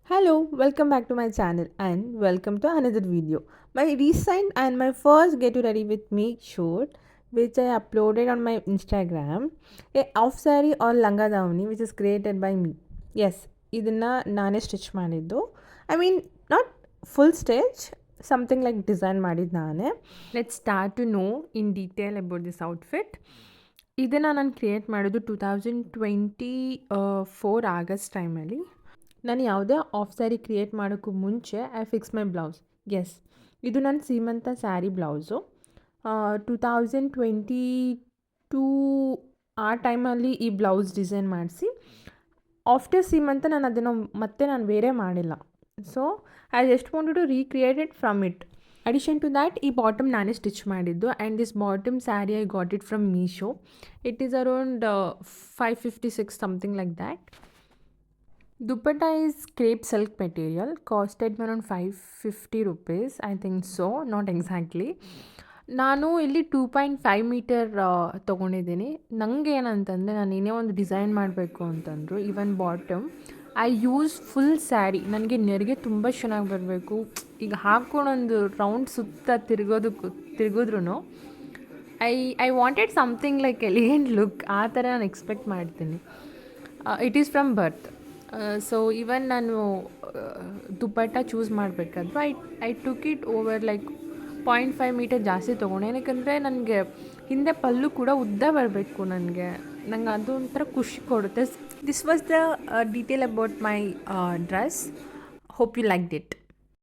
Hello, welcome back to my channel and welcome to another video. My recent and my first Get You Ready With Me shoot, which I uploaded on my Instagram, a off saree or langa davani which is created by me. Yes, ಇದನ್ನ ನಾನೇ stitch ಮಾಡಿದ್ದು. I mean not full stitch, something like design ಮಾಡಿದ್ದು ನಾನೇ. Let start to know in detail about this outfit. ಇದನ್ನು ನಾನು create ಮಾಡೋದು 2024 August ಟೈಮಲ್ಲಿ. ನಾನು ಯಾವುದೇ ಆಫ್ ಸ್ಯಾರಿ ಕ್ರಿಯೇಟ್ ಮಾಡೋಕ್ಕೂ ಮುಂಚೆ I fix my blouse. Yes, ಇದು ನನ್ನ ಸೀಮಂತ ಸ್ಯಾರಿ ಬ್ಲೌಸು. 2022 ಆ ಟೈಮಲ್ಲಿ ಈ ಬ್ಲೌಸ್ ಡಿಸೈನ್ ಮಾಡಿಸಿ ಆಫ್ಟರ್ ಸೀಮಂತ ನಾನು ಅದನ್ನು ಮತ್ತೆ ನಾನು ಬೇರೆ ಮಾಡಿಲ್ಲ. So I just wanted to recreate it from it. Addition to that ಈ ಬಾಟಮ್ ನಾನೇ ಸ್ಟಿಚ್ ಮಾಡಿದ್ದು and this bottom sari I got it from Meesho. It is around 556 something like that. Dupatta is crepe silk material, costed around 550 rupees, I think so, not exactly. ನಾನು ಇಲ್ಲಿ 2.5 metre ತೊಗೊಂಡಿದ್ದೀನಿ. ನನಗೆ ಏನಂತಂದರೆ ನಾನು ಏನೇ ಒಂದು ಡಿಸೈನ್ ಮಾಡಬೇಕು ಅಂತಂದರು, even bottom I use full sari. ನನಗೆ ನೆರಿಗೆ ತುಂಬ ಚೆನ್ನಾಗಿ ಬರಬೇಕು. ಈಗ ಹಾಕ್ಕೊಂಡೊಂದು ರೌಂಡ್ ಸುತ್ತ ತಿರುಗಿದ್ರೂ I wanted something like elegant look, ಆ ಥರ ನಾನು ಎಕ್ಸ್ಪೆಕ್ಟ್ ಮಾಡ್ತೀನಿ. It is from birth. So even ನಾನು ದುಪ್ಪಟ್ಟ ಚೂಸ್ ಮಾಡಬೇಕಾದ್ರು I took it over like 0.5 metre ಜಾಸ್ತಿ ತೊಗೊಂಡೆ. ಏನಕ್ಕೆ ನನಗೆ ಹಿಂದೆ ಪಲ್ಲು ಕೂಡ ಉದ್ದ ಬರಬೇಕು. ನಂಗೆ ಅದು ಒಂಥರ ಖುಷಿ ಕೊಡುತ್ತೆ. This was the detail about my dress. Hope you liked it.